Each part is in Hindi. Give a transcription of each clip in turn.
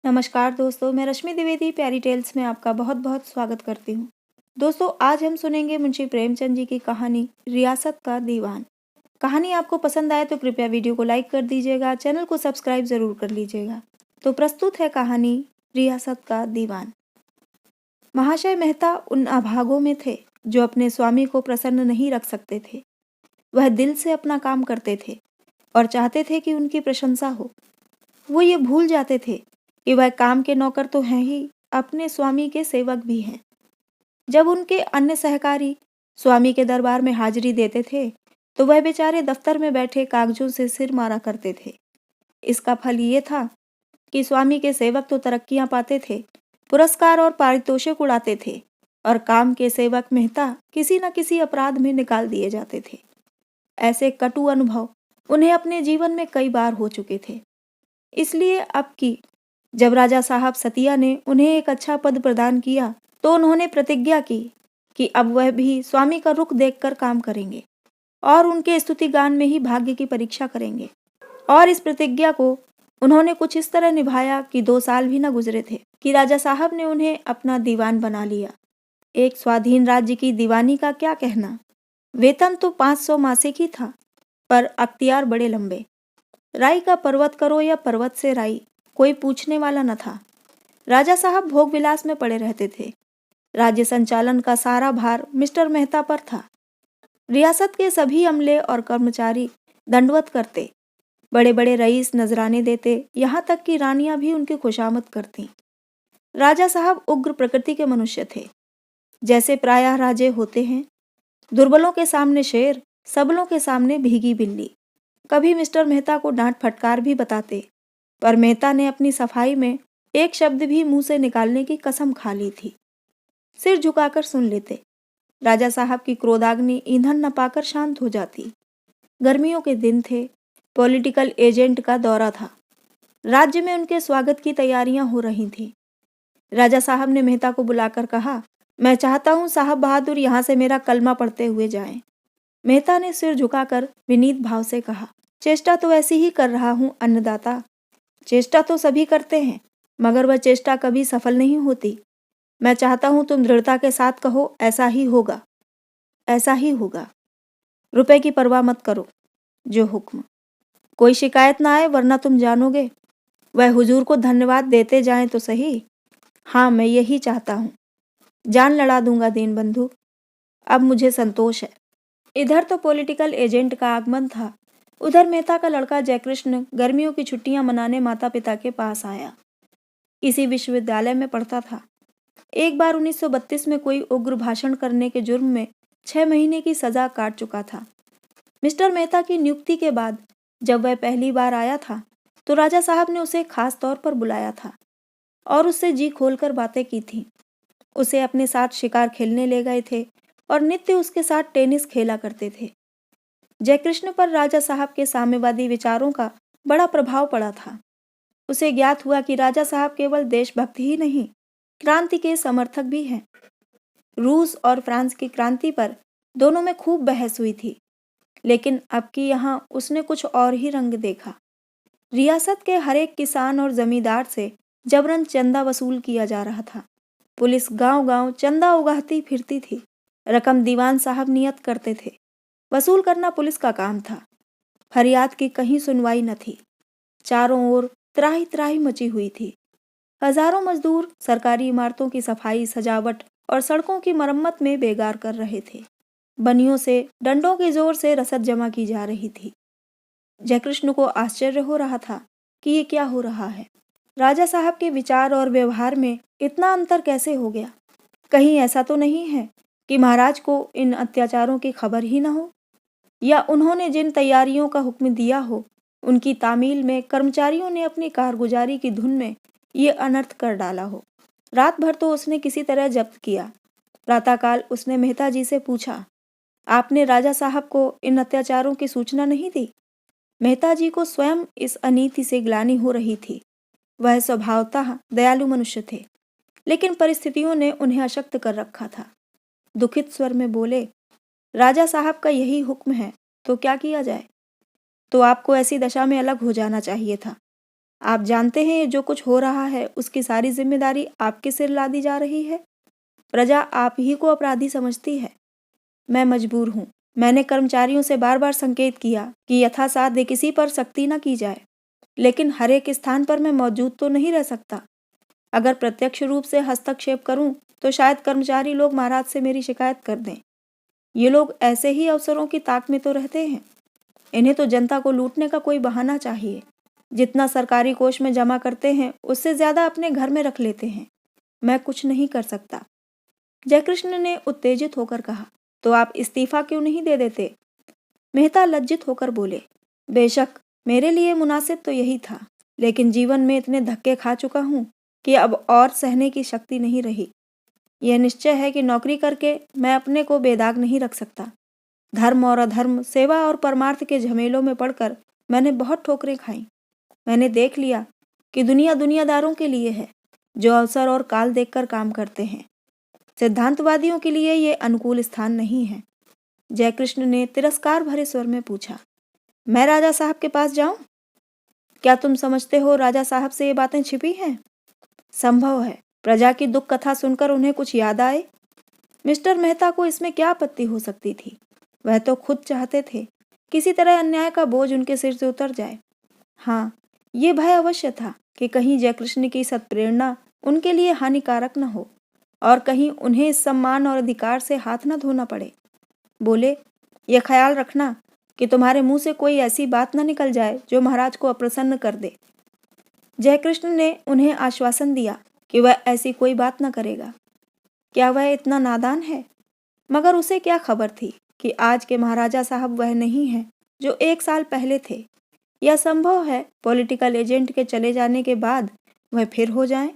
नमस्कार दोस्तों, मैं रश्मि द्विवेदी प्यारी टेल्स में आपका बहुत बहुत स्वागत करती हूँ। दोस्तों, आज हम सुनेंगे मुंशी प्रेमचंद जी की कहानी रियासत का दीवान। कहानी आपको पसंद आए तो कृपया वीडियो को लाइक कर दीजिएगा, चैनल को सब्सक्राइब जरूर कर लीजिएगा। तो प्रस्तुत है कहानी रियासत का दीवान। महाशय मेहता उन अभागों में थे जो अपने स्वामी को प्रसन्न नहीं रख सकते थे। वह दिल से अपना काम करते थे और चाहते थे कि उनकी प्रशंसा हो। वो ये भूल जाते थे कि वह काम के नौकर तो हैं ही, अपने स्वामी के सेवक भी हैं। जब उनके अन्य सहकारी स्वामी के दरबार में हाजिरी देते थे तो वह बेचारे दफ्तर में बैठे कागजों से सिर मारा करते थे। इसका फल ये था कि स्वामी के सेवक तो तरक्कियां पाते थे, पुरस्कार और पारितोषिक उड़ाते थे, और काम के सेवक मेहता किसी न किसी अपराध में निकाल दिए जाते थे। ऐसे कटु अनुभव उन्हें अपने जीवन में कई बार हो चुके थे। इसलिए अब की जब राजा साहब सतिया ने उन्हें एक अच्छा पद प्रदान किया तो उन्होंने प्रतिज्ञा की कि अब वह भी स्वामी का रुख देखकर काम करेंगे और उनके स्तुति गान में ही भाग्य की परीक्षा करेंगे। और इस प्रतिज्ञा को उन्होंने कुछ इस तरह निभाया कि 2 साल भी न गुजरे थे कि राजा साहब ने उन्हें अपना दीवान बना लिया। एक स्वाधीन राज्य की दीवानी का क्या कहना। वेतन तो 500 मासिक ही था, पर अख्तियार बड़े लंबे। राई का पर्वत करो या पर्वत से राई, कोई पूछने वाला न था। राजा साहब भोग विलास में पड़े रहते थे। राज्य संचालन का सारा भार मिस्टर मेहता पर था। रियासत के सभी अमले और कर्मचारी दंडवत करते, बड़े बड़े रईस नजराने देते, यहाँ तक कि रानियां भी उनकी खुशामद करती। राजा साहब उग्र प्रकृति के मनुष्य थे, जैसे प्रायः राजे होते हैं। दुर्बलों के सामने शेर, सबलों के सामने भीगी बिल्ली। कभी मिस्टर मेहता को डांट फटकार भी बताते, पर मेहता ने अपनी सफाई में एक शब्द भी मुंह से निकालने की कसम खा ली थी। सिर झुकाकर सुन लेते। राजा साहब की क्रोधाग्नि ईंधन न पाकर शांत हो जाती। गर्मियों के दिन थे, पॉलिटिकल एजेंट का दौरा था। राज्य में उनके स्वागत की तैयारियां हो रही थीं। राजा साहब ने मेहता को बुलाकर कहा, मैं चाहता हूं साहब बहादुर यहाँ से मेरा कलमा पढ़ते हुए जाएं। मेहता ने सिर झुकाकर विनीत भाव से कहा, चेष्टा तो ऐसी ही कर रहा हूं अन्नदाता। चेष्टा तो सभी करते हैं, मगर वह चेष्टा कभी सफल नहीं होती। मैं चाहता हूं तुम दृढ़ता के साथ कहो, ऐसा ही होगा, ऐसा ही होगा। रुपए की परवाह मत करो, जो हुक्म। कोई शिकायत ना आए, वरना तुम जानोगे। वह हुजूर को धन्यवाद देते जाएं तो सही। हाँ, मैं यही चाहता हूँ। जान लड़ा दूंगा दीन बंधु, अब मुझे संतोष है। इधर तो पॉलिटिकल एजेंट का आगमन था, उधर मेहता का लड़का जयकृष्ण गर्मियों की छुट्टियां मनाने माता पिता के पास आया। इसी विश्वविद्यालय में पढ़ता था। एक बार 1932 में कोई उग्र भाषण करने के जुर्म में 6 महीने की सजा काट चुका था। मिस्टर मेहता की नियुक्ति के बाद जब वह पहली बार आया था तो राजा साहब ने उसे खास तौर पर बुलाया था और उससे जी खोलकर बातें की थीं। उसे अपने साथ शिकार खेलने ले गए थे और नित्य उसके साथ टेनिस खेला करते थे। जयकृष्ण पर राजा साहब के साम्यवादी विचारों का बड़ा प्रभाव पड़ा था। उसे ज्ञात हुआ कि राजा साहब केवल देशभक्त ही नहीं, क्रांति के समर्थक भी हैं। रूस और फ्रांस की क्रांति पर दोनों में खूब बहस हुई थी, लेकिन अब की यहाँ उसने कुछ और ही रंग देखा। रियासत के हर एक किसान और जमींदार से जबरन चंदा वसूल किया जा रहा था। पुलिस गांव-गांव चंदा उगाहती फिरती थी। रकम दीवान साहब नियत करते थे। वसूल करना पुलिस का काम था। फरियाद की कहीं सुनवाई न थी। चारों ओर त्राही त्राही मची हुई थी। हजारों मजदूर सरकारी इमारतों की सफाई, सजावट और सड़कों की मरम्मत में बेगार कर रहे थे। बनियों से डंडों के जोर से रसद जमा की जा रही थी। जयकृष्ण को आश्चर्य हो रहा था कि ये क्या हो रहा है। राजा साहब के विचार और व्यवहार में इतना अंतर कैसे हो गया। कहीं ऐसा तो नहीं है कि महाराज को इन अत्याचारों की खबर ही न हो, या उन्होंने जिन तैयारियों का हुक्म दिया हो उनकी तामील में कर्मचारियों ने अपनी कारगुजारी की धुन में ये अनर्थ कर डाला हो। रात भर तो उसने किसी तरह जब्त किया। प्रातःकाल उसने मेहता जी से पूछा, आपने राजा साहब को इन अत्याचारों की सूचना नहीं दी? मेहता जी को स्वयं इस अनीति से ग्लानि हो रही थी। वह स्वभावतः दयालु मनुष्य थे, लेकिन परिस्थितियों ने उन्हें अशक्त कर रखा था। दुखित स्वर में बोले, राजा साहब का यही हुक्म है तो क्या किया जाए। तो आपको ऐसी दशा में अलग हो जाना चाहिए था। आप जानते हैं ये जो कुछ हो रहा है उसकी सारी जिम्मेदारी आपके सिर लादी जा रही है। प्रजा आप ही को अपराधी समझती है। मैं मजबूर हूँ। मैंने कर्मचारियों से बार बार संकेत किया कि यथासाध्य किसी पर सख्ती न की जाए, लेकिन हर एक स्थान पर मैं मौजूद तो नहीं रह सकता। अगर प्रत्यक्ष रूप से हस्तक्षेप करूं तो शायद कर्मचारी लोग महाराज से मेरी शिकायत कर दें। ये लोग ऐसे ही अवसरों की ताक में तो रहते हैं। इन्हें तो जनता को लूटने का कोई बहाना चाहिए। जितना सरकारी कोष में जमा करते हैं उससे ज्यादा अपने घर में रख लेते हैं। मैं कुछ नहीं कर सकता। जयकृष्ण ने उत्तेजित होकर कहा। तो आप इस्तीफा क्यों नहीं दे देते? मेहता लज्जित होकर बोले, बेशक मेरे लिए मुनासिब तो यही था, लेकिन जीवन में इतने धक्के खा चुका हूँ कि अब और सहने की शक्ति नहीं रही। यह निश्चय है कि नौकरी करके मैं अपने को बेदाग नहीं रख सकता। धर्म और अधर्म, सेवा और परमार्थ के झमेलों में पड़कर मैंने बहुत ठोकरें खाई। मैंने देख लिया कि दुनिया दुनियादारों के लिए है जो अवसर और काल देखकर काम करते हैं। सिद्धांतवादियों के लिए ये अनुकूल स्थान नहीं है। जयकृष्ण ने तिरस्कार भरे स्वर में पूछा, मैं राजा साहब के पास जाऊं? क्या तुम समझते हो राजा साहब से ये बातें छिपी हैं? संभव है प्रजा की दुख कथा सुनकर उन्हें कुछ याद आए। मिस्टर मेहता को इसमें क्या आपत्ति हो सकती थी? वह तो खुद चाहते थे किसी तरह अन्याय का बोझ उनके सिर से उतर जाए। हाँ, ये भय अवश्य था कि कहीं जयकृष्ण की सत्प्रेरणा उनके लिए हानिकारक न हो और कहीं उन्हें इस सम्मान और अधिकार से हाथ न धोना पड़े। बोले, यह ख्याल रखना कि तुम्हारे मुंह से कोई ऐसी बात न निकल जाए जो महाराज को अप्रसन्न कर दे। जयकृष्ण ने उन्हें आश्वासन दिया कि वह ऐसी कोई बात न करेगा। क्या वह इतना नादान है? मगर उसे क्या खबर थी कि आज के महाराजा साहब वह नहीं हैं जो 1 साल पहले थे। यह संभव है पॉलिटिकल एजेंट के चले जाने के बाद वह फिर हो जाएं।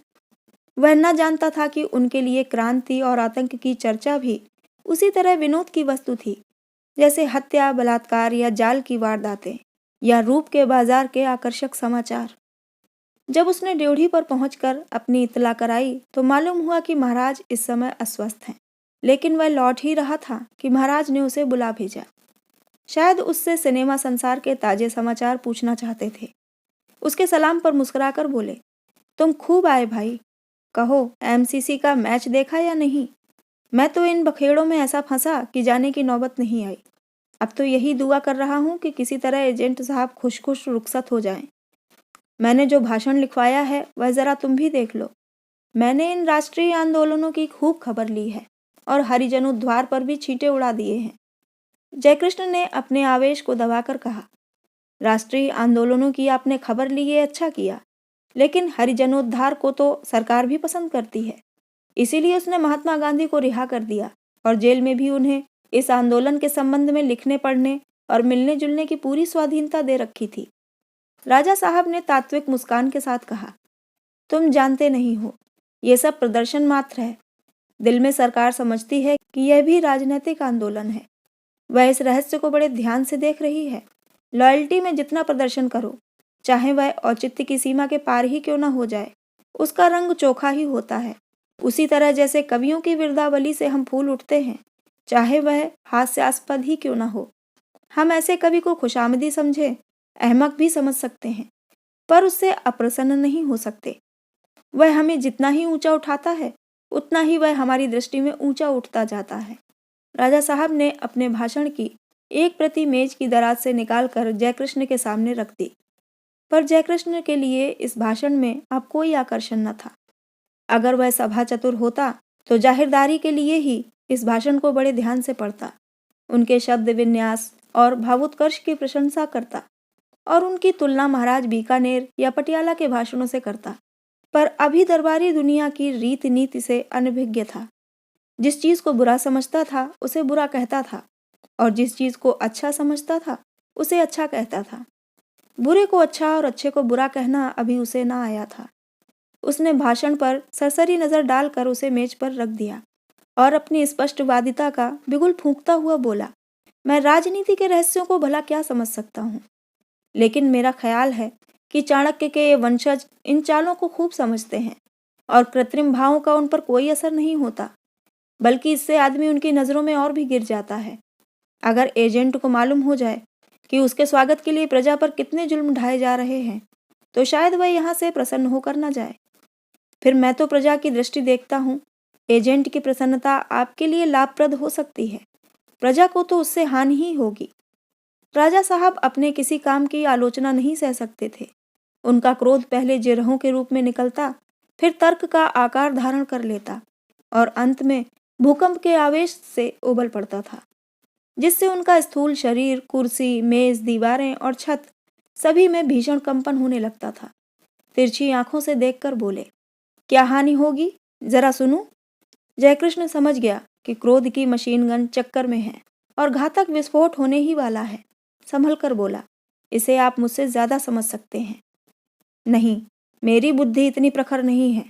वह न जानता था कि उनके लिए क्रांति और आतंक की चर्चा भी उसी तरह विनोद की वस्तु थी जैसे हत्या, बलात्कार या जाल की वारदातें या रूप के बाजार के आकर्षक समाचार। जब उसने ड्योढ़ी पर पहुंचकर अपनी इत्तला कराई तो मालूम हुआ कि महाराज इस समय अस्वस्थ हैं, लेकिन वह लौट ही रहा था कि महाराज ने उसे बुला भेजा। शायद उससे सिनेमा संसार के ताजे समाचार पूछना चाहते थे। उसके सलाम पर मुस्कुराकर बोले, तुम खूब आए भाई। कहो, एमसीसी का मैच देखा या नहीं? मैं तो इन बखेड़ों में ऐसा फंसा कि जाने की नौबत नहीं आई। अब तो यही दुआ कर रहा हूँ कि किसी तरह एजेंट साहब खुश खुश रुखसत हो जाएं। मैंने जो भाषण लिखवाया है वह जरा तुम भी देख लो। मैंने इन राष्ट्रीय आंदोलनों की खूब खबर ली है और हरिजनोद्धार पर भी छींटे उड़ा दिए हैं। जयकृष्ण ने अपने आवेश को दबाकर कहा, राष्ट्रीय आंदोलनों की आपने खबर ली, ये अच्छा किया, लेकिन हरिजनोद्धार को तो सरकार भी पसंद करती है। इसीलिए उसने महात्मा गांधी को रिहा कर दिया और जेल में भी उन्हें इस आंदोलन के संबंध में लिखने पढ़ने और मिलने जुलने की पूरी स्वाधीनता दे रखी थी। राजा साहब ने तात्विक मुस्कान के साथ कहा, तुम जानते नहीं हो, ये सब प्रदर्शन मात्र है। दिल में सरकार समझती है कि यह भी राजनीतिक आंदोलन है। वह इस रहस्य को बड़े ध्यान से देख रही है। लॉयल्टी में जितना प्रदर्शन करो, चाहे वह औचित्य की सीमा के पार ही क्यों न हो जाए, उसका रंग चोखा ही होता है। उसी तरह जैसे कवियों की विरदावली से हम फूल उठते हैं, चाहे वह हास्यास्पद ही क्यों न हो। हम ऐसे कवि को खुशामदी समझे अहमक भी समझ सकते हैं, पर उससे अप्रसन्न नहीं हो सकते। वह हमें जितना ही ऊंचा उठाता है उतना ही वह हमारी दृष्टि में ऊंचा उठता जाता है। राजा साहब ने अपने भाषण की एक प्रति मेज की दराज से निकालकर जयकृष्ण के सामने रख दी, पर जयकृष्ण के लिए इस भाषण में अब कोई आकर्षण न था। अगर वह सभा चतुर होता तो जाहिरदारी के लिए ही इस भाषण को बड़े ध्यान से पढ़ता, उनके शब्द विन्यास और भावोत्कर्ष की प्रशंसा करता और उनकी तुलना महाराज बीकानेर या पटियाला के भाषणों से करता। पर अभी दरबारी दुनिया की रीति नीति से अनभिज्ञ था। जिस चीज को बुरा समझता था उसे बुरा कहता था और जिस चीज को अच्छा समझता था उसे अच्छा कहता था। बुरे को अच्छा और अच्छे को बुरा कहना अभी उसे ना आया था। उसने भाषण पर सरसरी नजर डालकर उसे मेज पर रख दिया और अपनी स्पष्टवादिता का बिगुल फूंकता हुआ बोला, मैं राजनीति के रहस्यों को भला क्या समझ सकता हूँ, लेकिन मेरा ख्याल है कि चाणक्य के ये वंशज इन चालों को खूब समझते हैं और कृत्रिम भावों का उन पर कोई असर नहीं होता, बल्कि इससे आदमी उनकी नज़रों में और भी गिर जाता है। अगर एजेंट को मालूम हो जाए कि उसके स्वागत के लिए प्रजा पर कितने जुल्म ढाए जा रहे हैं तो शायद वह यहाँ से प्रसन्न होकर न जाए। फिर मैं तो प्रजा की दृष्टि देखता हूँ। एजेंट की प्रसन्नता आपके लिए लाभप्रद हो सकती है, प्रजा को तो उससे हानि ही होगी। राजा साहब अपने किसी काम की आलोचना नहीं सह सकते थे। उनका क्रोध पहले जिरहों के रूप में निकलता, फिर तर्क का आकार धारण कर लेता और अंत में भूकंप के आवेश से उबल पड़ता था, जिससे उनका स्थूल शरीर, कुर्सी, मेज, दीवारें और छत सभी में भीषण कंपन होने लगता था। तिरछी आंखों से देखकर बोले, क्या हानि होगी, जरा सुनूं। जयकृष्ण समझ गया कि क्रोध की मशीन गन चक्कर में है और घातक विस्फोट होने ही वाला है। संभल कर बोला, इसे आप मुझसे ज्यादा समझ सकते हैं। नहीं, मेरी बुद्धि इतनी प्रखर नहीं है,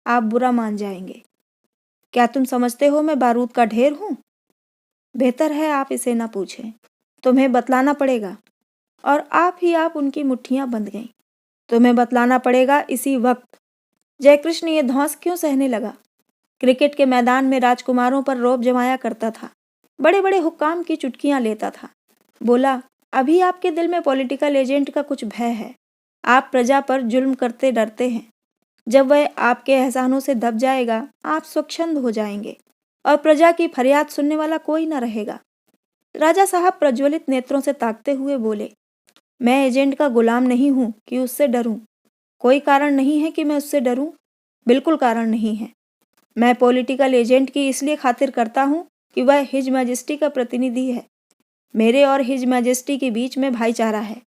आप बुरा मान जाएंगे। क्या तुम समझते हो मैं बारूद का ढेर हूं? बेहतर है आप इसे ना पूछें, तुम्हें बतलाना पड़ेगा। और आप उनकी मुट्ठियां बंध गईं। तुम्हें बतलाना पड़ेगा इसी वक्त। जयकृष्ण ये धौंस क्यों सहने लगा? क्रिकेट के मैदान में राजकुमारों पर रौब जमाया करता था, बड़े बड़े हुक्काम की चुटकियां लेता था। बोला, अभी आपके दिल में पॉलिटिकल एजेंट का कुछ भय है। आप प्रजा पर जुल्म करते डरते हैं। जब वह आपके एहसानों से दब जाएगा, आप स्वच्छंद हो जाएंगे और प्रजा की फरियाद सुनने वाला कोई न रहेगा। राजा साहब प्रज्वलित नेत्रों से ताकते हुए बोले, मैं एजेंट का गुलाम नहीं हूं कि उससे डरूं। कोई कारण नहीं है कि मैं उससे डरूं, बिल्कुल कारण नहीं है। मैं पॉलिटिकल एजेंट की इसलिए खातिर करता हूं कि वह हिज मैजेस्टी का प्रतिनिधि है। मेरे और हिज मैजेस्टी के बीच में भाईचारा है।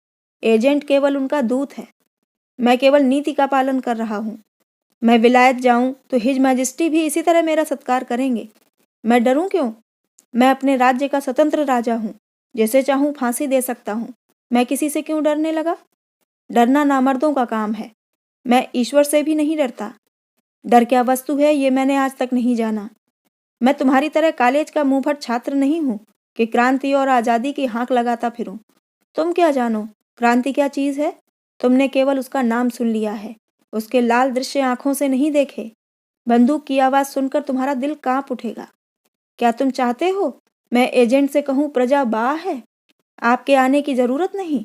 एजेंट केवल उनका दूत है। मैं केवल नीति का पालन कर रहा हूँ। मैं विलायत जाऊं तो हिज मैजेस्टी भी इसी तरह मेरा सत्कार करेंगे। मैं डरूं क्यों? मैं अपने राज्य का स्वतंत्र राजा हूँ, जैसे चाहूं फांसी दे सकता हूँ। मैं किसी से क्यों डरने लगा? डरना नामर्दों का काम है। मैं ईश्वर से भी नहीं डरता। डर क्या वस्तु है ये मैंने आज तक नहीं जाना। मैं तुम्हारी तरह कॉलेज का मुंहफट छात्र नहीं हूँ कि क्रांति और आज़ादी की हाँक लगाता फिरूं। तुम क्या जानो क्रांति क्या चीज़ है? तुमने केवल उसका नाम सुन लिया है, उसके लाल दृश्य आंखों से नहीं देखे। बंदूक की आवाज़ सुनकर तुम्हारा दिल कांप उठेगा। क्या तुम चाहते हो मैं एजेंट से कहूँ प्रजा बाह है, आपके आने की जरूरत नहीं?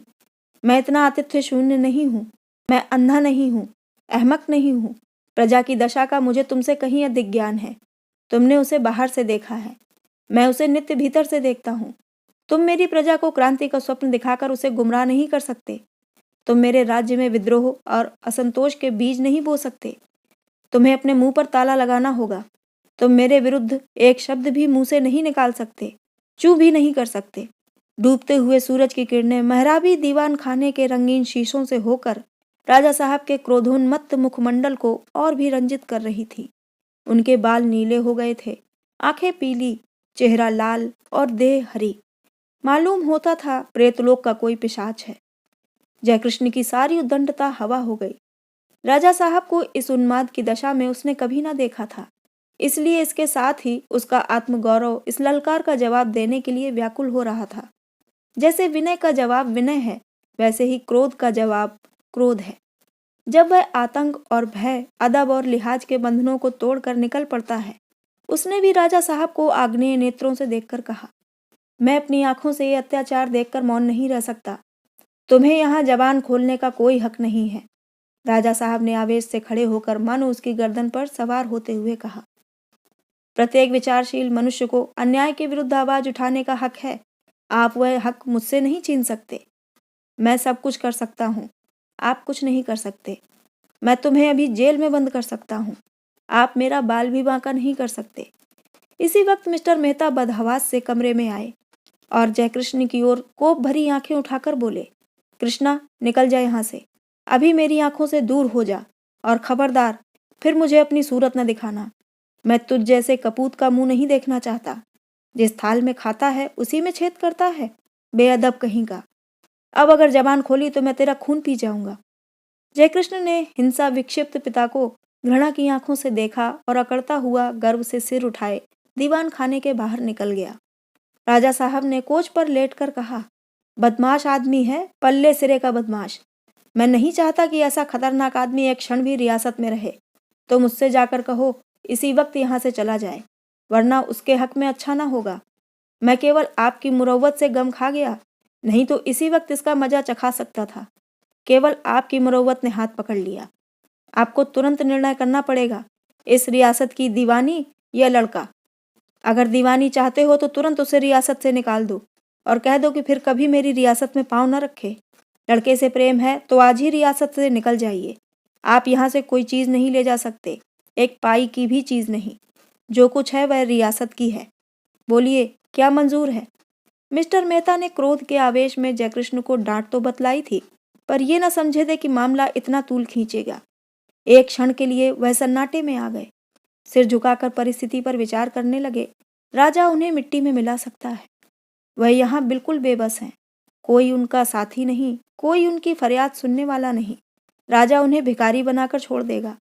मैं इतना आतिथ्य शून्य नहीं हूँ। मैं अंधा नहीं हूँ, अहमक नहीं हूँ। प्रजा की दशा का मुझे तुमसे कहीं अधिक ज्ञान है। तुमने उसे बाहर से देखा है, मैं उसे नित्य भीतर से देखता हूँ। तुम मेरी प्रजा को क्रांति का स्वप्न दिखाकर उसे गुमराह नहीं कर सकते। तुम मेरे राज्य में विद्रोह और असंतोष के बीज नहीं बो सकते। तुम्हें अपने मुंह पर ताला लगाना होगा। तुम मेरे विरुद्ध एक शब्द भी मुंह से नहीं निकाल सकते, चू भी नहीं कर सकते। डूबते हुए सूरज की किरणें मेहराबी दीवान खाने के रंगीन शीशों से होकर राजा साहब के क्रोधोन्मत्त मुखमंडल को और भी रंजित कर रही थी। उनके बाल नीले हो गए थे, आंखें पीली, चेहरा लाल और देह हरी। मालूम होता था प्रेतलोक का कोई पिशाच है। जयकृष्ण की सारी उद्दंडता हवा हो गई। राजा साहब को इस उन्माद की दशा में उसने कभी ना देखा था, इसलिए इसके साथ ही उसका आत्मगौरव इस ललकार का जवाब देने के लिए व्याकुल हो रहा था। जैसे विनय का जवाब विनय है, वैसे ही क्रोध का जवाब क्रोध है। जब वह आतंक और भय, अदब और लिहाज के बंधनों को तोड़कर निकल पड़ता है। उसने भी राजा साहब को आग्नेय नेत्रों से देखकर कहा, मैं अपनी आंखों से ये अत्याचार देखकर मौन नहीं रह सकता। तुम्हें यहाँ जबान खोलने का कोई हक नहीं है। राजा साहब ने आवेश से खड़े होकर मानो उसकी गर्दन पर सवार होते हुए कहा, प्रत्येक विचारशील मनुष्य को अन्याय के विरुद्ध आवाज उठाने का हक है। आप वह हक मुझसे नहीं छीन सकते। मैं सब कुछ कर सकता हूँ, आप कुछ नहीं कर सकते। मैं तुम्हें अभी जेल में बंद कर सकता हूँ, आप मेरा बाल भी बांका नहीं कर सकते। इसी वक्त मिस्टर मेहता बदहवास से कमरे में आए और जयकृष्ण की ओर कोप भरी आंखें उठाकर बोले, कृष्णा निकल जा यहाँ से, अभी मेरी आंखों से दूर हो जा, और खबरदार फिर मुझे अपनी सूरत न दिखाना। मैं तुझ जैसे कपूत का मुंह नहीं देखना चाहता। जिस थाल में खाता है उसी में छेद करता है, बेअदब कहीं का। अब अगर जबान खोली तो मैं तेरा खून पी जाऊंगा। जयकृष्ण ने हिंसा विक्षिप्त पिता को घृणा की आंखों से देखा और अकड़ता हुआ गर्व से सिर उठाए दीवान खाने के बाहर निकल गया। राजा साहब ने कोच पर लेटकर कहा, बदमाश आदमी है, पल्ले सिरे का बदमाश। मैं नहीं चाहता कि ऐसा खतरनाक आदमी एक क्षण भी रियासत में रहे। तो मुझसे जाकर कहो इसी वक्त यहाँ से चला जाए, वरना उसके हक में अच्छा ना होगा। मैं केवल आपकी मुरव्वत से गम खा गया, नहीं तो इसी वक्त इसका मजा चखा सकता था। केवल आपकी मुरव्वत ने हाथ पकड़ लिया। आपको तुरंत निर्णय करना पड़ेगा, इस रियासत की दीवानी या लड़का। अगर दीवानी चाहते हो तो तुरंत उसे रियासत से निकाल दो और कह दो कि फिर कभी मेरी रियासत में पाँव न रखे। लड़के से प्रेम है तो आज ही रियासत से निकल जाइए। आप यहाँ से कोई चीज़ नहीं ले जा सकते, एक पाई की भी चीज़ नहीं। जो कुछ है वह रियासत की है। बोलिए, क्या मंजूर है? मिस्टर मेहता ने क्रोध के आवेश में जयकृष्ण को डांट तो बतलाई थी, पर यह न समझे थे कि मामला इतना तूल खींचेगा। एक क्षण के लिए वह सन्नाटे में आ गए। सिर झुकाकर परिस्थिति पर विचार करने लगे। राजा उन्हें मिट्टी में मिला सकता है। वह यहाँ बिल्कुल बेबस हैं। कोई उनका साथी नहीं, कोई उनकी फरियाद सुनने वाला नहीं। राजा उन्हें भिखारी बनाकर छोड़ देगा।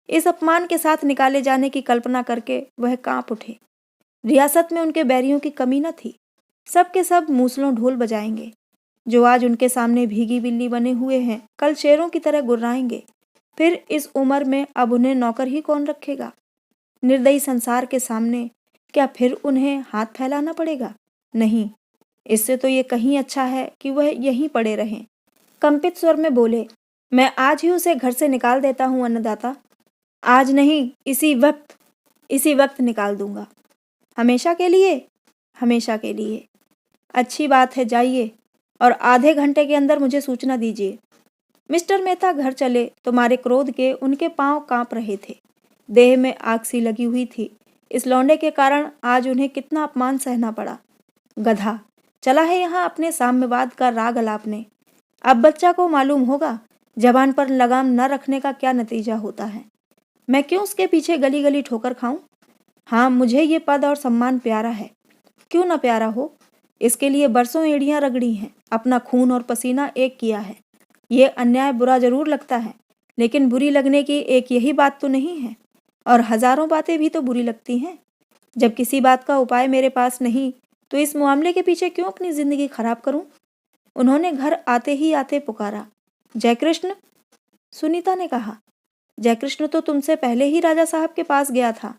इस अपमान के साथ निकाले जाने की कल्पना करके वह कांप उठे। रियासत में उनके बैरियों की कमी न थी। सब के सब मूसलों ढोल बजाएंगे। जो आज उनके सामने भीगी बिल्ली बने हुए हैं, कल शेरों की तरह गुर्राएंगे। फिर इस उम्र में अब उन्हें नौकर ही कौन रखेगा? निर्दयी संसार के सामने क्या फिर उन्हें हाथ फैलाना पड़ेगा? नहीं, इससे तो ये कहीं अच्छा है कि वह यहीं पड़े रहें। कंपित स्वर में बोले, मैं आज ही उसे घर से निकाल देता हूँ अन्नदाता। आज नहीं, इसी वक्त निकाल दूंगा। हमेशा के लिए? हमेशा के लिए। अच्छी बात है, जाइए और आधे घंटे के अंदर मुझे सूचना दीजिए। मिस्टर मेहता घर चले तो मारे क्रोध के उनके पांव कांप रहे थे। देह में आग सी लगी हुई थी। इस लौंडे के कारण आज उन्हें कितना अपमान सहना पड़ा। गधा चला है यहाँ अपने साम्यवाद का राग अलापने। अब बच्चा को मालूम होगा जबान पर लगाम न रखने का क्या नतीजा होता है। मैं क्यों उसके पीछे गली गली ठोकर खाऊं? हाँ, मुझे ये पद और सम्मान प्यारा है। क्यों न प्यारा हो? इसके लिए बरसों एड़ियां रगड़ी हैं, अपना खून और पसीना एक किया है। ये अन्याय बुरा जरूर लगता है, लेकिन बुरी लगने की एक यही बात तो नहीं है, और हजारों बातें भी तो बुरी लगती हैं। जब किसी बात का उपाय मेरे पास नहीं तो इस मामले के पीछे क्यों अपनी जिंदगी खराब करूं? उन्होंने घर आते ही आते पुकारा, जयकृष्ण। सुनीता ने कहा, जयकृष्ण तो तुमसे पहले ही राजा साहब के पास गया था,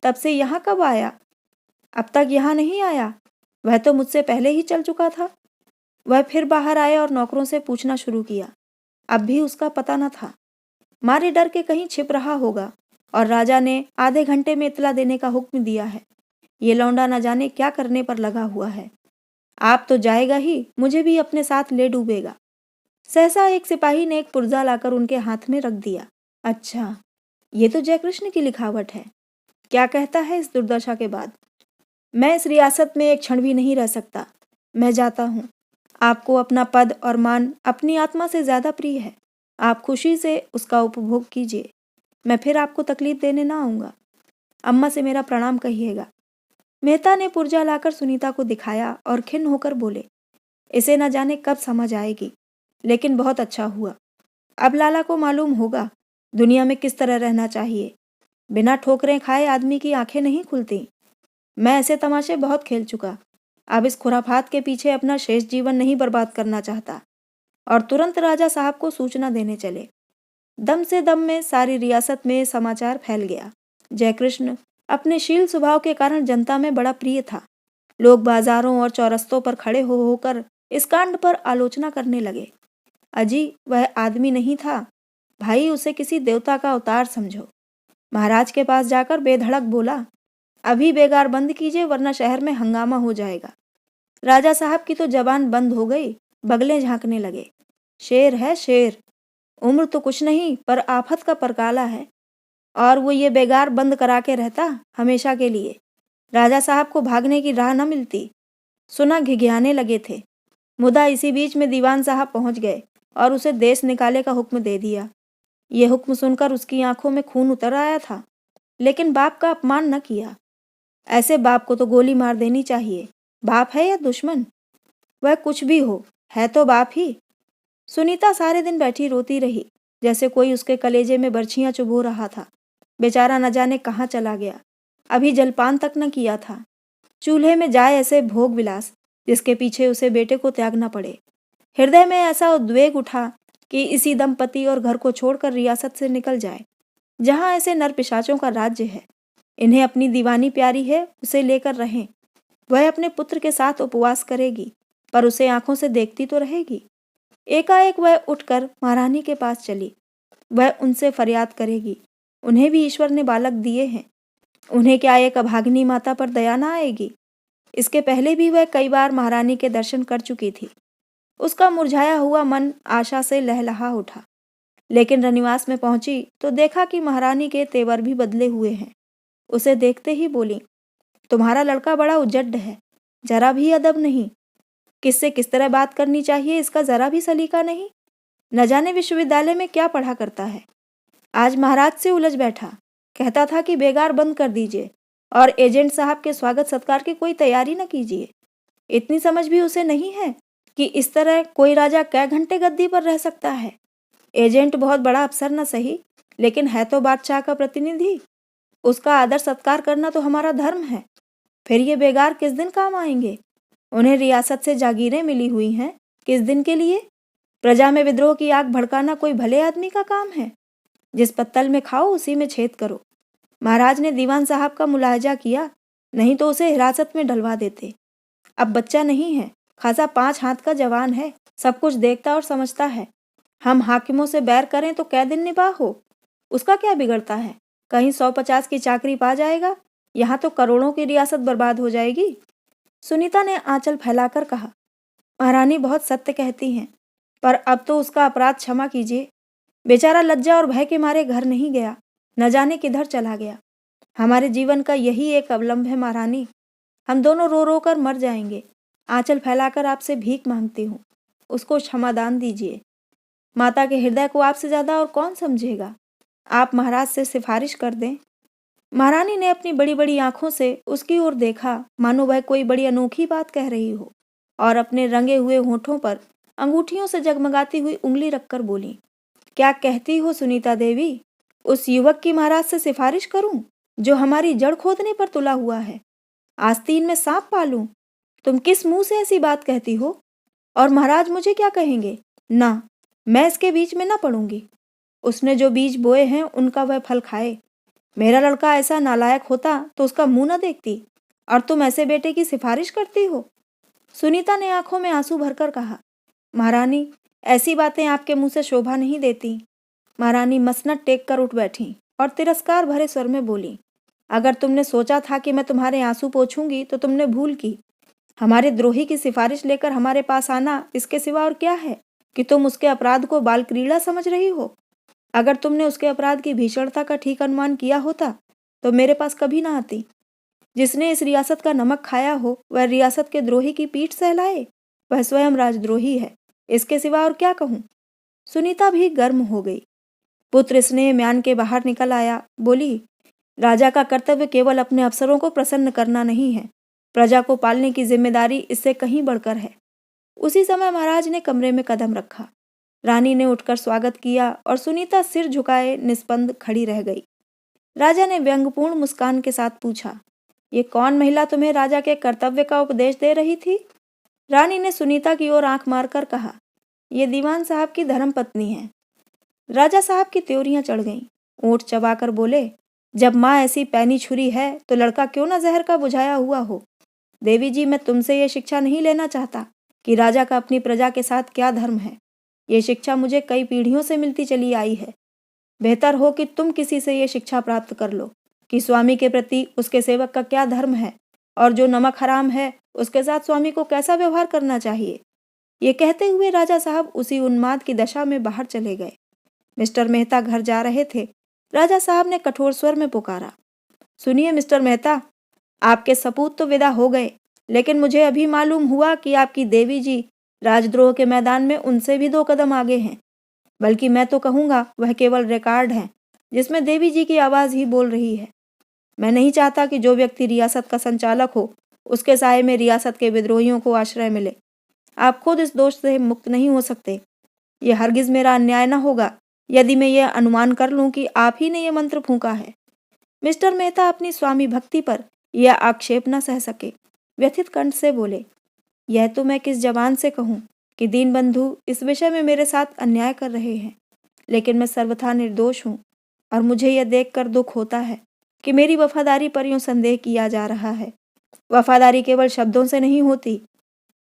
तब से यहाँ कब आया? अब तक यहाँ नहीं आया? वह तो मुझसे पहले ही चल चुका था। वह फिर बाहर आया और नौकरों से पूछना शुरू किया। अब भी उसका पता न था। मारे डर के कहीं छिप रहा होगा और राजा ने आधे घंटे में इतला देने का हुक्म दिया है। ये लौंडा न जाने क्या करने पर लगा हुआ है। आप तो जाएगा ही, मुझे भी अपने साथ ले डूबेगा। सहसा एक सिपाही ने एक पुर्जा लाकर उनके हाथ में रख दिया। अच्छा, ये तो जयकृष्ण की लिखावट है। क्या कहता है इस दुर्दशा के बाद? मैं इस रियासत में एक क्षण भी नहीं रह सकता। मैं जाता हूँ। आपको अपना पद और मान अपनी आत्मा से ज्यादा प्रिय है। आप खुशी से उसका उपभोग कीजिए। मैं फिर आपको तकलीफ देने ना आऊँगा। अम्मा से मेरा प्रणाम कहिएगा। मेहता ने पुर्जा लाकर सुनीता को दिखाया और खिन्न होकर बोले, इसे न जाने कब समझ आएगी, लेकिन बहुत अच्छा हुआ। अब लाला को मालूम होगा दुनिया में किस तरह रहना चाहिए। बिना ठोकरें खाए आदमी की आंखें नहीं खुलती। मैं ऐसे तमाशे बहुत खेल चुका। अब इस खुराफात के पीछे अपना शेष जीवन नहीं बर्बाद करना चाहता। और तुरंत राजा साहब को सूचना देने चले। दम से दम में सारी रियासत में समाचार फैल गया। जयकृष्ण अपने शील स्वभाव के कारण जनता में बड़ा प्रिय था। लोग बाजारों और चौरस्तों पर खड़े हो होकर इस कांड पर आलोचना करने लगे। अजी, वह आदमी नहीं था भाई, उसे किसी देवता का अवतार समझो। महाराज के पास जाकर बेधड़क बोला, अभी बेगार बंद कीजिए वरना शहर में हंगामा हो जाएगा। राजा साहब की तो जबान बंद हो गई, बगलें झांकने लगे। शेर है शेर, उम्र तो कुछ नहीं पर आफत का परकाला है। और वो ये बेगार बंद करा के रहता हमेशा के लिए। राजा साहब को भागने की राह न मिलती। सुना घिघियाने लगे थे। मुदा इसी बीच में दीवान साहब पहुंच गए और उसे देश निकाले का हुक्म दे दिया। ये हुक्म सुनकर उसकी आंखों में खून उतर आया था, लेकिन बाप का अपमान न किया। ऐसे बाप को तो गोली मार देनी चाहिए। बाप है या दुश्मन? वह कुछ भी हो, है तो बाप ही। सुनीता सारे दिन बैठी रोती रही, जैसे कोई उसके कलेजे में बर्छियां चुभो रहा था। बेचारा न जाने कहाँ चला गया। अभी जलपान तक न किया था। चूल्हे में जाए ऐसे भोग विलास जिसके पीछे उसे बेटे को त्यागना पड़े। हृदय में ऐसा उद्वेग उठा कि इसी दंपति और घर को छोड़कर रियासत से निकल जाए, जहाँ ऐसे नर पिशाचों का राज्य है। इन्हें अपनी दीवानी प्यारी है, उसे लेकर रहें। वह अपने पुत्र के साथ उपवास करेगी, पर उसे आंखों से देखती तो रहेगी। एकाएक वह उठकर महारानी के पास चली। वह उनसे फरियाद करेगी। उन्हें भी ईश्वर ने बालक दिए हैं, उन्हें क्या एक अभागिनी माता पर दया न आएगी। इसके पहले भी वह कई बार महारानी के दर्शन कर चुकी थी। उसका मुरझाया हुआ मन आशा से लहलहा उठा। लेकिन रनिवास में पहुंची तो देखा कि महारानी के तेवर भी बदले हुए हैं। उसे देखते ही बोली, तुम्हारा लड़का बड़ा उजड्ड है, जरा भी अदब नहीं। किससे किस तरह बात करनी चाहिए इसका जरा भी सलीका नहीं। न जाने विश्वविद्यालय में क्या पढ़ा करता है। आज महाराज से उलझ बैठा, कहता था कि बेगार बंद कर दीजिए और एजेंट साहब के स्वागत सत्कार की कोई तैयारी न कीजिए। इतनी समझ भी उसे नहीं है कि इस तरह कोई राजा कै घंटे गद्दी पर रह सकता है। एजेंट बहुत बड़ा अफसर न सही, लेकिन है तो बादशाह का प्रतिनिधि। उसका आदर सत्कार करना तो हमारा धर्म है। फिर ये बेगार किस दिन काम आएंगे? उन्हें रियासत से जागीरें मिली हुई हैं, किस दिन के लिए? प्रजा में विद्रोह की आग भड़काना कोई भले आदमी का काम है? जिस पत्तल में खाओ उसी में छेद करो। महाराज ने दीवान साहब का मुलाहजा किया, नहीं तो उसे हिरासत में डलवा देते। अब बच्चा नहीं है, खासा 5 हाथ का जवान है, सब कुछ देखता और समझता है। हम हाकिमों से बैर करें तो कै दिन निबाह हो, उसका क्या बिगड़ता है? कहीं 150 की चाकरी पा जाएगा, यहाँ तो करोड़ों की रियासत बर्बाद हो जाएगी। सुनीता ने आंचल फैलाकर कहा, महारानी बहुत सत्य कहती हैं, पर अब तो उसका अपराध क्षमा कीजिए। बेचारा लज्जा और भय के मारे घर नहीं गया, न जाने किधर चला गया। हमारे जीवन का यही एक अवलंब है महारानी, हम दोनों रो रो कर मर जाएंगे। आंचल फैलाकर आपसे भीख मांगती हूँ, उसको क्षमादान दीजिए। माता के हृदय को आपसे ज्यादा और कौन समझेगा? आप महाराज से सिफारिश कर दें। महारानी ने अपनी बड़ी बड़ी आंखों से उसकी ओर देखा, मानो वह कोई बड़ी अनोखी बात कह रही हो, और अपने रंगे हुए होठों पर अंगूठियों से जगमगाती हुई उंगली रखकर बोली, क्या कहती हो सुनीता देवी? उस युवक की महाराज से सिफारिश करूं जो हमारी जड़ खोदने पर तुला हुआ है? आस्तीन में सांप पालूं? तुम किस मुंह से ऐसी बात कहती हो? और महाराज मुझे क्या कहेंगे? ना, मैं इसके बीच में ना पड़ूंगी। उसने जो बीज बोए हैं उनका वह फल खाए। मेरा लड़का ऐसा नालायक होता तो उसका मुंह न देखती, और तुम ऐसे बेटे की सिफारिश करती हो? सुनीता ने आंखों में आंसू भरकर कहा, महारानी ऐसी बातें आपके मुंह से शोभा नहीं देती। महारानी मसनद टेक कर उठ बैठी और तिरस्कार भरे स्वर में बोली, अगर तुमने सोचा था कि मैं तुम्हारे आंसू पोंछूंगी तो तुमने भूल की। हमारे द्रोही की सिफारिश लेकर हमारे पास आना इसके सिवा और क्या है कि तुम उसके अपराध को बाल क्रीड़ा समझ रही हो? अगर तुमने उसके अपराध की भीषणता का ठीक अनुमान किया होता तो मेरे पास कभी ना आती। जिसने इस रियासत का नमक खाया हो वह रियासत के द्रोही की पीठ सहलाए, वह स्वयं राजद्रोही है। इसके सिवा और क्या कहूँ? सुनीता भी गर्म हो गई। पुत्र स्नेह म्यान के बाहर निकल आया। बोली, राजा का कर्तव्य केवल अपने अफसरों को प्रसन्न करना नहीं है, प्रजा को पालने की जिम्मेदारी इससे कहीं बढ़कर है। उसी समय महाराज ने कमरे में कदम रखा। रानी ने उठकर स्वागत किया और सुनीता सिर झुकाए निस्पंद खड़ी रह गई। राजा ने व्यंग्यपूर्ण मुस्कान के साथ पूछा, ये कौन महिला तुम्हें राजा के कर्तव्य का उपदेश दे रही थी? रानी ने सुनीता की ओर आंख मारकर कहा, ये दीवान साहब की धर्मपत्नी है। राजा साहब की त्योरियां चढ़ गईं। ओंठ चबाकर बोले, जब माँ ऐसी पैनी छुरी है तो लड़का क्यों न जहर का बुझाया हुआ हो। देवी जी, मैं तुमसे ये शिक्षा नहीं लेना चाहता कि राजा का अपनी प्रजा के साथ क्या धर्म है। ये शिक्षा मुझे कई पीढ़ियों से मिलती चली आई है। बेहतर हो कि तुम किसी से ये शिक्षा प्राप्त कर लो कि स्वामी के प्रति उसके सेवक का क्या धर्म है, और जो नमक हराम है उसके साथ स्वामी को कैसा व्यवहार करना चाहिए। ये कहते हुए राजा साहब उसी उन्माद की दशा में बाहर चले गए। मिस्टर मेहता घर जा रहे थे। राजा साहब ने कठोर स्वर में पुकारा, सुनिए मिस्टर मेहता, आपके सपूत तो विदा हो गए, लेकिन मुझे अभी मालूम हुआ कि आपकी देवी जी राजद्रोह के मैदान में उनसे भी 2 कदम आगे हैं। बल्कि मैं तो कहूँगा वह केवल रिकॉर्ड है जिसमें देवी जी की आवाज़ ही बोल रही है। मैं नहीं चाहता कि जो व्यक्ति रियासत का संचालक हो उसके साये में रियासत के विद्रोहियों को आश्रय मिले। आप खुद इस दोष से मुक्त नहीं हो सकते। ये हरगिज मेरा अन्याय न होगा यदि मैं ये अनुमान कर लूं कि आप ही ने यह मंत्र फूंका है। मिस्टर मेहता अपनी स्वामी भक्ति पर यह आक्षेप न सह सके। व्यथित कंठ से बोले, यह तो मैं किस जबान से कहूँ कि दीनबंधु इस विषय में मेरे साथ अन्याय कर रहे हैं, लेकिन मैं सर्वथा निर्दोष हूँ और मुझे यह देखकर दुख होता है कि मेरी वफादारी पर यूं संदेह किया जा रहा है। वफादारी केवल शब्दों से नहीं होती।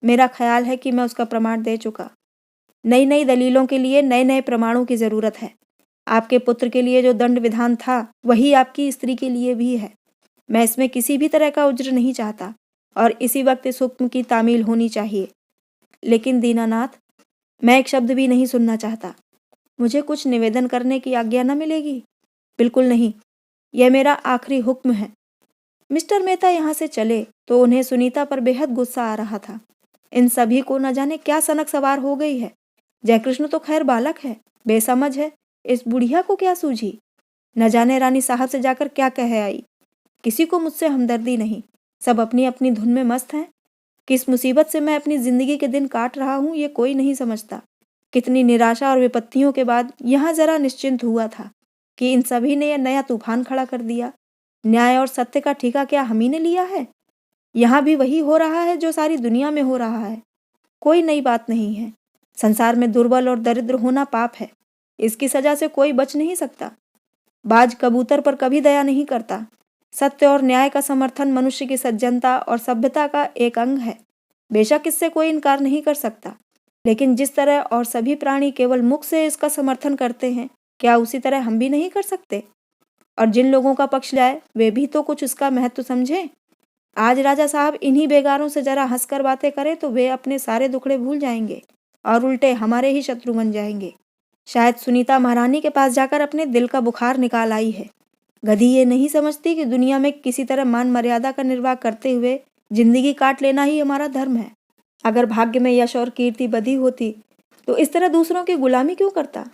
मेरा ख्याल है कि मैं उसका प्रमाण दे चुका। नई नई दलीलों के लिए नए नए प्रमाणों की जरूरत है। आपके पुत्र के लिए जो दंड विधान था वही आपकी स्त्री के लिए भी है। मैं इसमें किसी भी तरह का उज्र नहीं चाहता और इसी वक्त इस हुक्म की तामील होनी चाहिए। लेकिन दीनानाथ, मैं एक शब्द भी नहीं सुनना चाहता। मुझे कुछ निवेदन करने की आज्ञा न मिलेगी? बिल्कुल नहीं, यह मेरा आखिरी हुक्म है। मिस्टर मेहता यहाँ से चले तो उन्हें सुनीता पर बेहद गुस्सा आ रहा था। इन सभी को न जाने क्या सनक सवार हो गई है। जयकृष्ण तो खैर बालक है, बेसमझ है, इस बुढ़िया को क्या सूझी? न जाने रानी साहब से जाकर क्या कह आई। किसी को मुझसे हमदर्दी नहीं, सब अपनी अपनी धुन में मस्त हैं। किस मुसीबत से मैं अपनी जिंदगी के दिन काट रहा हूँ ये कोई नहीं समझता। कितनी निराशा और विपत्तियों के बाद यहाँ जरा निश्चिंत हुआ था कि इन सभी ने यह नया तूफान खड़ा कर दिया। न्याय और सत्य का ठेका क्या हम ही ने लिया है? यहाँ भी वही हो रहा है जो सारी दुनिया में हो रहा है। कोई नई बात नहीं है। संसार में दुर्बल और दरिद्र होना पाप है। इसकी सजा से कोई बच नहीं सकता। बाज कबूतर पर कभी दया नहीं करता। सत्य और न्याय का समर्थन मनुष्य की सज्जनता और सभ्यता का एक अंग है। बेशक इससे कोई इनकार नहीं कर सकता, लेकिन जिस तरह और सभी प्राणी केवल मुख से इसका समर्थन करते हैं, क्या उसी तरह हम भी नहीं कर सकते? और जिन लोगों का पक्ष लाए वे भी तो कुछ उसका महत्व समझें। आज राजा साहब इन्हीं बेगारों से जरा हंसकर बातें करें तो वे अपने सारे दुखड़े भूल जाएंगे और उल्टे हमारे ही शत्रु बन जाएंगे। शायद सुनीता महारानी के पास जाकर अपने दिल का बुखार निकाल आई है। गधी ये नहीं समझती कि दुनिया में किसी तरह मान मर्यादा का निर्वाह करते हुए जिंदगी काट लेना ही हमारा धर्म है। अगर भाग्य में यश और कीर्ति बधी होती तो इस तरह दूसरों की गुलामी क्यों करता?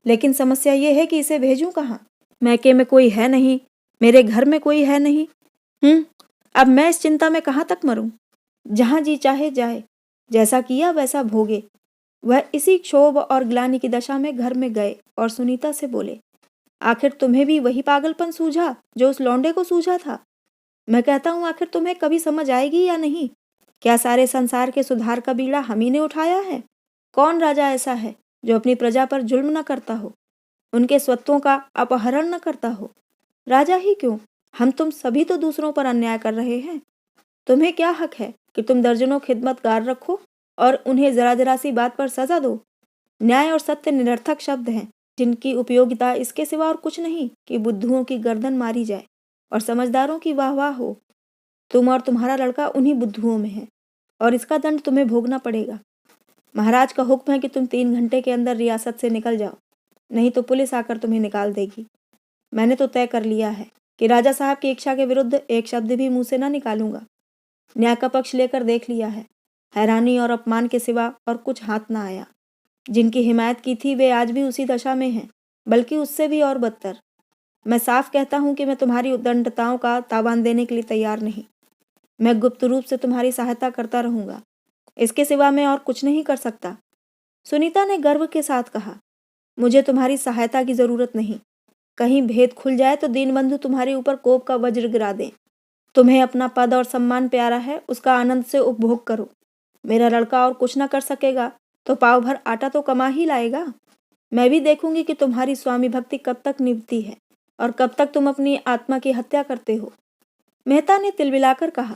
लेकिन समस्या ये है कि इसे भेजूं कहाँ? मैके में कोई है नहीं, मेरे घर में कोई है नहीं। अब मैं इस चिंता में कहाँ तक मरूं? जहां जी चाहे जाए, जैसा किया वैसा भोगे। वह इसी क्षोभ और ग्लानि की दशा में घर में गए और सुनीता से बोले, आखिर तुम्हें भी वही पागलपन सूझा जो उस लौंडे को सूझा था? मैं कहता हूँ आखिर तुम्हें कभी समझ आएगी या नहीं? क्या सारे संसार के सुधार का बीड़ा हम ही ने उठाया है? कौन राजा ऐसा है जो अपनी प्रजा पर जुल्म न करता हो, उनके स्वत्वों का अपहरण न करता हो? राजा ही क्यों, हम तुम सभी तो दूसरों पर अन्याय कर रहे हैं। तुम्हें क्या हक है कि तुम दर्जनों खिदमतगार रखो और उन्हें जरा जरा सी बात पर सजा दो? न्याय और सत्य निरर्थक शब्द हैं जिनकी उपयोगिता इसके सिवा और कुछ नहीं कि बुद्धुओं की गर्दन मारी जाए और समझदारों की वाह हो। तुम और तुम्हारा लड़का उन्हीं बुद्धुओं में है और इसका दंड तुम्हें भोगना पड़ेगा। महाराज का हुक्म है कि तुम 3 घंटे के अंदर रियासत से निकल जाओ, नहीं तो पुलिस आकर तुम्हें निकाल देगी। मैंने तो तय कर लिया है कि राजा साहब की इच्छा के विरुद्ध एक शब्द भी मुंह से ना निकालूंगा। न्याय का पक्ष लेकर देख लिया है, हैरानी और अपमान के सिवा और कुछ हाथ ना आया। जिनकी हिमायत की थी वे आज भी उसी दशा में हैं, बल्कि उससे भी और बदतर। मैं साफ कहता हूं कि मैं तुम्हारी उद्दंडताओं का तावान देने के लिए तैयार नहीं। मैं गुप्त रूप से तुम्हारी सहायता करता रहूंगा, इसके सिवा मैं और कुछ नहीं कर सकता। सुनीता ने गर्व के साथ कहा, मुझे तुम्हारी सहायता की जरूरत नहीं। कहीं भेद खुल जाए तो दीनबंधु तुम्हारे ऊपर कोप का वज्र गिरा दें। तुम्हें अपना पद और सम्मान प्यारा है, उसका आनंद से उपभोग करो। मेरा लड़का और कुछ ना कर सकेगा तो पाव भर आटा तो कमा ही लाएगा। मैं भी देखूंगी कि तुम्हारी स्वामी भक्ति कब तक निभती है और कब तक तुम अपनी आत्मा की हत्या करते हो। मेहता ने तिलमिलाकर कहा,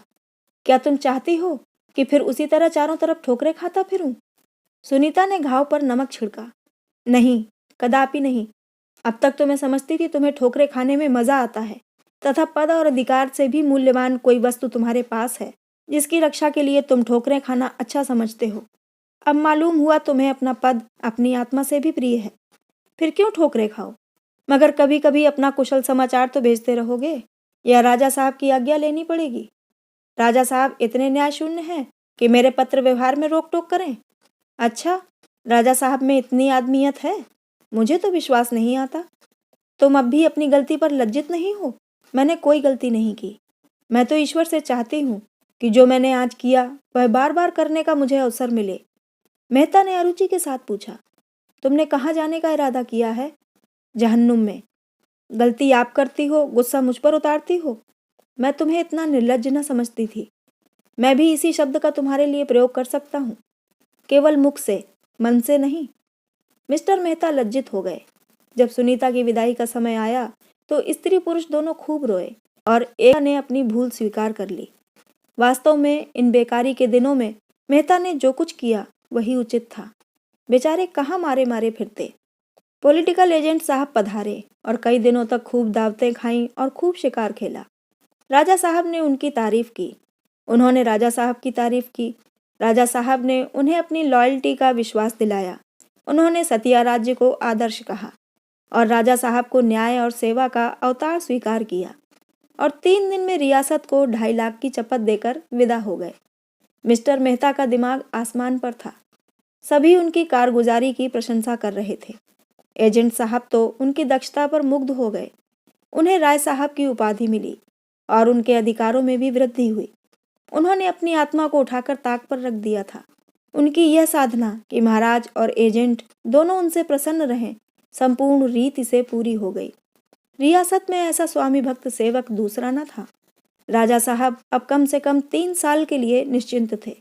क्या तुम चाहती हो कि फिर उसी तरह चारों तरफ ठोकरें खाता फिरूं? सुनीता ने घाव पर नमक छिड़का, नहीं, कदापि नहीं। अब तक तो मैं समझती थी तुम्हें ठोकरें खाने में मजा आता है तथा पद और अधिकार से भी मूल्यवान कोई वस्तु तुम्हारे पास है जिसकी रक्षा के लिए तुम ठोकरें खाना अच्छा समझते हो। अब मालूम हुआ तुम्हें अपना पद अपनी आत्मा से भी प्रिय है। फिर क्यों ठोकरें खाओ? मगर कभी कभी अपना कुशल समाचार तो भेजते रहोगे या राजा साहब की आज्ञा लेनी पड़ेगी? राजा साहब इतने न्याय शून्य हैं कि मेरे पत्र व्यवहार में रोक टोक करें? अच्छा, राजा साहब में इतनी आदमियत है? मुझे तो विश्वास नहीं आता। तुम अब भी अपनी गलती पर लज्जित नहीं हो? मैंने कोई गलती नहीं की। मैं तो ईश्वर से चाहती हूँ कि जो मैंने आज किया वह बार बार करने का मुझे अवसर मिले। मेहता ने अरुचि के साथ पूछा, तुमने कहाँ जाने का इरादा किया है? जहन्नुम में। गलती आप करती हो, गुस्सा मुझ पर उतारती हो। मैं तुम्हें इतना निर्लज्ज न समझती थी। मैं भी इसी शब्द का तुम्हारे लिए प्रयोग कर सकता हूँ, केवल मुख से, मन से नहीं। मिस्टर मेहता लज्जित हो गए। जब सुनीता की विदाई का समय आया तो स्त्री पुरुष दोनों खूब रोए और एक ने अपनी भूल स्वीकार कर ली। वास्तव में इन बेकारी के दिनों में मेहता ने जो कुछ किया वही उचित था। बेचारे कहाँ मारे मारे फिरते। पॉलिटिकल एजेंट साहब पधारे और कई दिनों तक खूब दावतें खाईं और खूब शिकार खेला। राजा साहब ने उनकी तारीफ की, उन्होंने राजा साहब की तारीफ की। राजा साहब ने उन्हें अपनी लॉयल्टी का विश्वास दिलाया, उन्होंने सतिया राज्य को आदर्श कहा और राजा साहब को न्याय और सेवा का अवतार स्वीकार किया और 3 दिन में रियासत को 2.5 लाख की चपत देकर विदा हो गए। मिस्टर मेहता का दिमाग आसमान पर था, सभी उनकी कारगुजारी की प्रशंसा कर रहे थे। एजेंट साहब तो उनकी दक्षता पर मुग्ध हो गए, उन्हें राय साहब की उपाधि मिली और उनके अधिकारों में भी वृद्धि हुई। उन्होंने अपनी आत्मा को उठाकर ताक पर रख दिया था। उनकी यह साधना कि महाराज और एजेंट दोनों उनसे प्रसन्न रहें, संपूर्ण रीति से पूरी हो गई। रियासत में ऐसा स्वामी भक्त सेवक दूसरा न था। राजा साहब अब कम से कम 3 साल के लिए निश्चिंत थे।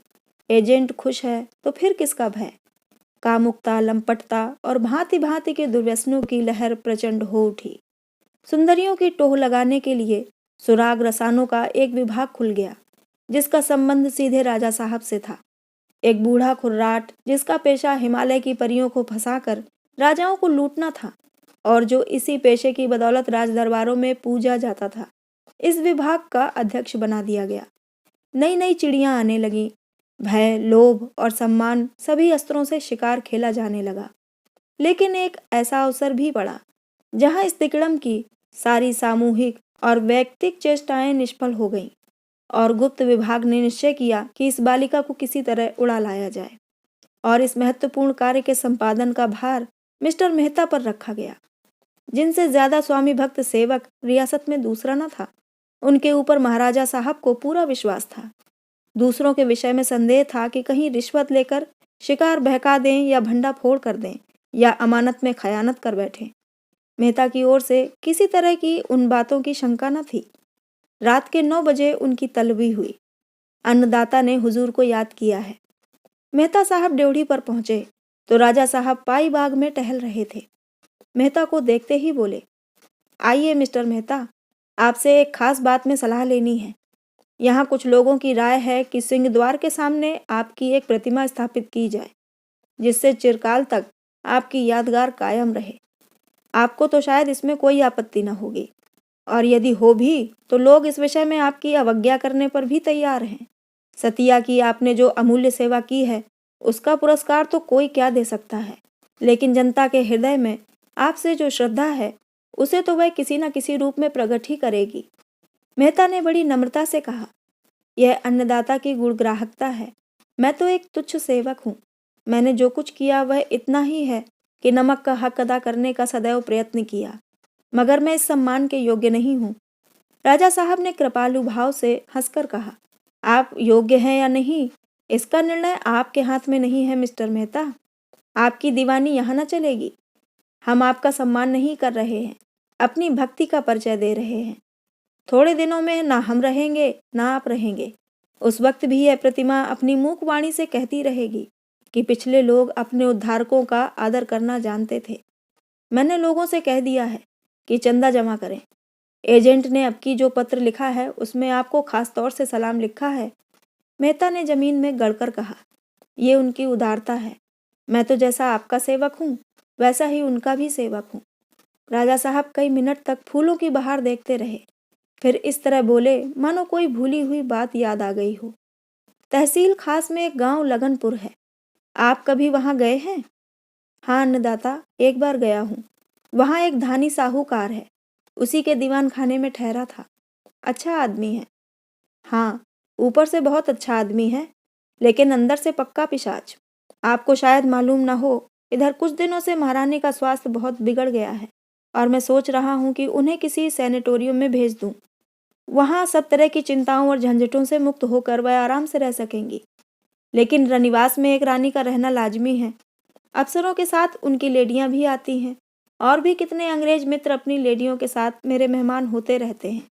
एजेंट खुश है तो फिर किसका भय। कामुकता, लंपटता और भांति भांति के दुर्व्यसनों की लहर प्रचंड हो उठी। सुंदरियों की टोह लगाने के लिए सुराग रसानों का एक विभाग खुल गया, जिसका संबंध सीधे राजा साहब से था। एक बूढ़ा खुर्राट जिसका पेशा हिमालय की परियों को फंसाकर राजाओं को लूटना था और जो इसी पेशे की बदौलत राज दरबारों में पूजा जाता था, इस विभाग का अध्यक्ष बना दिया गया। नई नई चिड़ियां आने लगीं, भय, लोभ और सम्मान सभी अस्त्रों से शिकार खेला जाने लगा। लेकिन एक ऐसा अवसर भी पड़ा जहां इस तिकड़म की सारी सामूहिक और वैयक्तिक चेष्टाएं निष्फल हो गईं और गुप्त विभाग ने निश्चय किया कि इस बालिका को किसी तरह उड़ा लाया जाए और इस महत्वपूर्ण कार्य के संपादन का भार मिस्टर मेहता पर रखा गया। जिनसे ज्यादा स्वामी भक्त सेवक रियासत में दूसरा न था। उनके ऊपर महाराजा साहब को पूरा विश्वास था। दूसरों के विषय में संदेह था कि कहीं रिश्वत लेकर शिकार बहका दें या भंडा फोड़ कर दें या अमानत में खयानत कर बैठें। मेहता की ओर से किसी तरह की उन बातों की शंका न थी। रात के 9 बजे उनकी तलबी हुई। अन्नदाता ने हुजूर को याद किया है। मेहता साहब ड्योढ़ी पर पहुंचे तो राजा साहब पाई बाग में टहल रहे थे। मेहता को देखते ही बोले, आइए मिस्टर मेहता, आपसे एक खास बात में सलाह लेनी है। यहाँ कुछ लोगों की राय है कि सिंह द्वार के सामने आपकी एक प्रतिमा स्थापित की जाए, जिससे चिरकाल तक आपकी यादगार कायम रहे। आपको तो शायद इसमें कोई आपत्ति न होगी, और यदि हो भी तो लोग इस विषय में आपकी अवज्ञा करने पर भी तैयार हैं। सतिया की आपने जो अमूल्य सेवा की है, उसका पुरस्कार तो कोई क्या दे सकता है, लेकिन जनता के हृदय में आपसे जो श्रद्धा है, उसे तो वह किसी न किसी रूप में प्रकट ही करेगी। मेहता ने बड़ी नम्रता से कहा, यह अन्नदाता की गुणग्राहकता है। मैं तो एक तुच्छ सेवक हूँ। मैंने जो कुछ किया वह इतना ही है कि नमक का हक अदा करने का सदैव प्रयत्न किया, मगर मैं इस सम्मान के योग्य नहीं हूँ। राजा साहब ने कृपालु भाव से हंसकर कहा, आप योग्य हैं या नहीं, इसका निर्णय आपके हाथ में नहीं है मिस्टर मेहता। आपकी दीवानी यहाँ न चलेगी। हम आपका सम्मान नहीं कर रहे हैं, अपनी भक्ति का परिचय दे रहे हैं। थोड़े दिनों में ना हम रहेंगे ना आप रहेंगे। उस वक्त भी यह प्रतिमा अपनी मूक वाणी से कहती रहेगी कि पिछले लोग अपने उद्धारकों का आदर करना जानते थे। मैंने लोगों से कह दिया है कि चंदा जमा करें। एजेंट ने अब की जो पत्र लिखा है उसमें आपको खास तौर से सलाम लिखा है। मेहता ने जमीन में गड़कर कहा, ये उनकी उदारता है। मैं तो जैसा आपका सेवक हूँ वैसा ही उनका भी सेवक हूँ। राजा साहब कई मिनट तक फूलों की बहार देखते रहे, फिर इस तरह बोले मानो कोई भूली हुई बात याद आ गई हो। तहसील खास में एक गांव लगनपुर है, आप कभी वहां गए हैं? हाँ अन्नदाता, एक बार गया हूँ। वहाँ एक धानी साहूकार है, उसी के दीवान खाने में ठहरा था। अच्छा आदमी है। हाँ, ऊपर से बहुत अच्छा आदमी है, लेकिन अंदर से पक्का पिशाच। आपको शायद मालूम ना हो, इधर कुछ दिनों से महारानी का स्वास्थ्य बहुत बिगड़ गया है और मैं सोच रहा हूँ कि उन्हें किसी सैनिटोरियम में भेज दूँ। वहाँ सब तरह की चिंताओं और झंझटों से मुक्त होकर वह आराम से रह सकेंगी। लेकिन रनिवास में एक रानी का रहना लाजमी है। अफसरों के साथ उनकी लेडियां भी आती हैं और भी कितने अंग्रेज मित्र अपनी लेडियों के साथ मेरे मेहमान होते रहते हैं।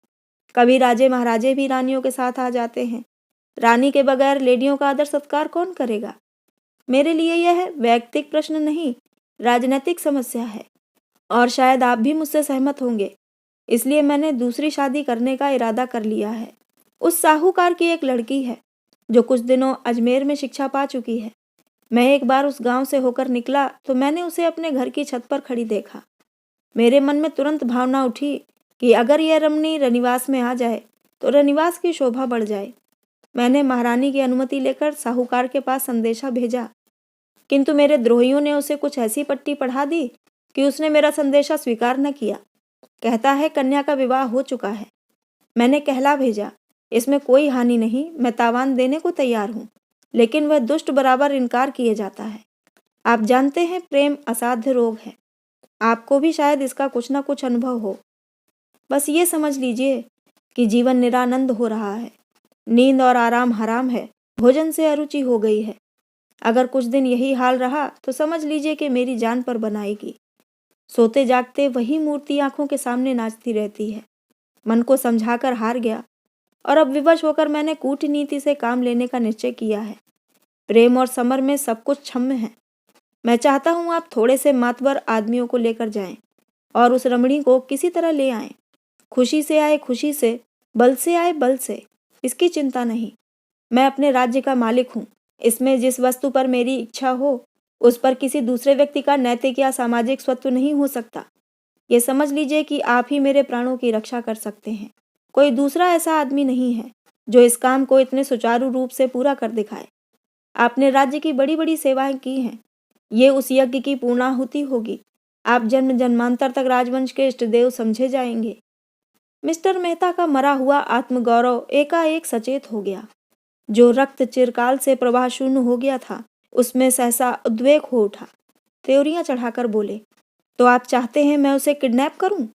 कभी राजे महाराजे भी रानियों के साथ आ जाते हैं। रानी के बगैर लेडियों का आदर सत्कार कौन करेगा? मेरे लिए यह वैयक्तिक प्रश्न नहीं, राजनीतिक समस्या है और शायद आप भी मुझसे सहमत होंगे। इसलिए मैंने दूसरी शादी करने का इरादा कर लिया है। उस साहूकार की एक लड़की है जो कुछ दिनों अजमेर में शिक्षा पा चुकी है। मैं एक बार उस गांव से होकर निकला तो मैंने उसे अपने घर की छत पर खड़ी देखा। मेरे मन में तुरंत भावना उठी कि अगर यह रमणी रनिवास में आ जाए तो रनिवास की शोभा बढ़ जाए। मैंने महारानी की अनुमति लेकर साहूकार के पास संदेशा भेजा, किंतु मेरे द्रोहियों ने उसे कुछ ऐसी पट्टी पढ़ा दी कि उसने मेरा संदेशा स्वीकार न किया। कहता है कन्या का विवाह हो चुका है। मैंने कहला भेजा, इसमें कोई हानि नहीं, मैं तावान देने को तैयार हूँ, लेकिन वह दुष्ट बराबर इनकार किए जाता है। आप जानते हैं प्रेम असाध्य रोग है। आपको भी शायद इसका कुछ न कुछ अनुभव हो। बस ये समझ लीजिए कि जीवन निरानंद हो रहा है। नींद और आराम हराम है, भोजन से अरुचि हो गई है। अगर कुछ दिन यही हाल रहा तो समझ लीजिए कि मेरी जान पर बनाएगी। सोते जागते वही मूर्ति आंखों के सामने नाचती रहती है। मन को समझाकर हार गया और अब विवश होकर मैंने कूटनीति से काम लेने का निश्चय किया है। प्रेम और समर में सब कुछ क्षम्य है। मैं चाहता हूँ आप थोड़े से मातबर आदमियों को लेकर जाएं और उस रमणी को किसी तरह ले आएं। खुशी से आए खुशी से, बल से आए बल से, इसकी चिंता नहीं। मैं अपने राज्य का मालिक हूँ। इसमें जिस वस्तु पर मेरी इच्छा हो उस पर किसी दूसरे व्यक्ति का नैतिक या सामाजिक स्वत्व नहीं हो सकता। ये समझ लीजिए कि आप ही मेरे प्राणों की रक्षा कर सकते हैं। कोई दूसरा ऐसा आदमी नहीं है जो इस काम को इतने सुचारू रूप से पूरा कर दिखाए। आपने राज्य की बड़ी बड़ी सेवाएं की हैं। ये उस यज्ञ की पूर्णाहुति होगी। आप जन्म जन्मांतर तक राजवंश के इष्टदेव समझे जाएंगे। मिस्टर मेहता का मरा हुआ आत्मगौरव एकाएक सचेत हो गया। जो रक्त चिरकाल से प्रवाह शून्य हो गया था उसमें सहसा उद्वेग हो उठा। त्योरियां चढ़ाकर बोले, तो आप चाहते हैं मैं उसे किडनैप करूं?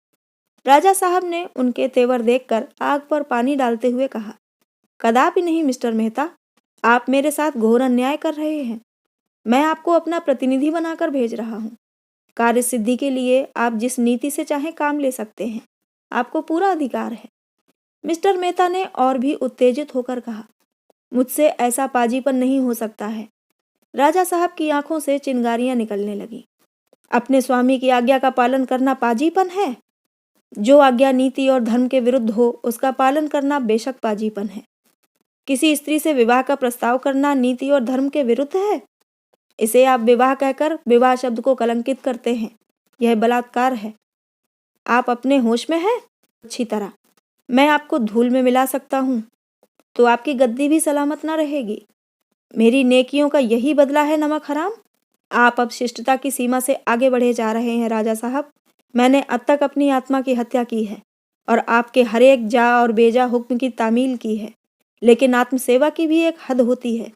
राजा साहब ने उनके तेवर देखकर आग पर पानी डालते हुए कहा, कदापि नहीं मिस्टर मेहता, आप मेरे साथ घोर अन्याय कर रहे हैं। मैं आपको अपना प्रतिनिधि बनाकर भेज रहा हूँ। कार्य सिद्धि के लिए आप जिस नीति से चाहें काम ले सकते हैं। आपको पूरा अधिकार है। मिस्टर मेहता ने और भी उत्तेजित होकर कहा, मुझसे ऐसा पाजीपन नहीं हो सकता है। राजा साहब की आंखों से चिंगारियां निकलने लगी। अपने स्वामी की आज्ञा का पालन करना पाजीपन है? जो आज्ञा नीति और धर्म के विरुद्ध हो उसका पालन करना बेशक पाजीपन है। किसी स्त्री से विवाह का प्रस्ताव करना नीति और धर्म के विरुद्ध है? इसे आप विवाह कहकर विवाह शब्द को कलंकित करते हैं। यह बलात्कार है। आप अपने होश में हैं? अच्छी तरह। मैं आपको धूल में मिला सकता हूँ तो आपकी गद्दी भी सलामत न रहेगी। मेरी नेकियों का यही बदला है नमक हराम। आप अब शिष्टता की सीमा से आगे बढ़े जा रहे हैं राजा साहब। मैंने अब तक अपनी आत्मा की हत्या की है और आपके हर एक जा और बेजा हुक्म की तामील की है, लेकिन आत्मसेवा की भी एक हद होती है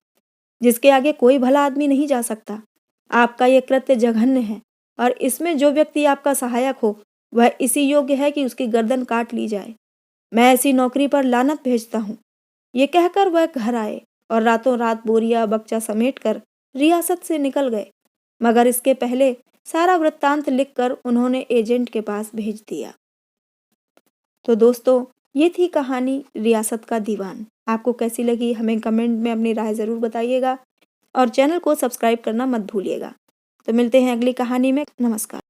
जिसके आगे कोई भला आदमी नहीं जा सकता। आपका यह कृत्य जघन्य है और इसमें जो व्यक्ति आपका सहायक हो वह इसी योग्य है कि उसकी गर्दन काट ली जाए। मैं ऐसी नौकरी पर लानत भेजता हूँ। ये कहकर वह घर आए और रातों रात बोरिया बक्चा समेटकर रियासत से निकल गए, मगर इसके पहले सारा वृत्तांत लिखकर उन्होंने एजेंट के पास भेज दिया। तो दोस्तों, ये थी कहानी रियासत का दीवान। आपको कैसी लगी हमें कमेंट में अपनी राय ज़रूर बताइएगा और चैनल को सब्सक्राइब करना मत भूलिएगा। तो मिलते हैं अगली कहानी में। नमस्कार।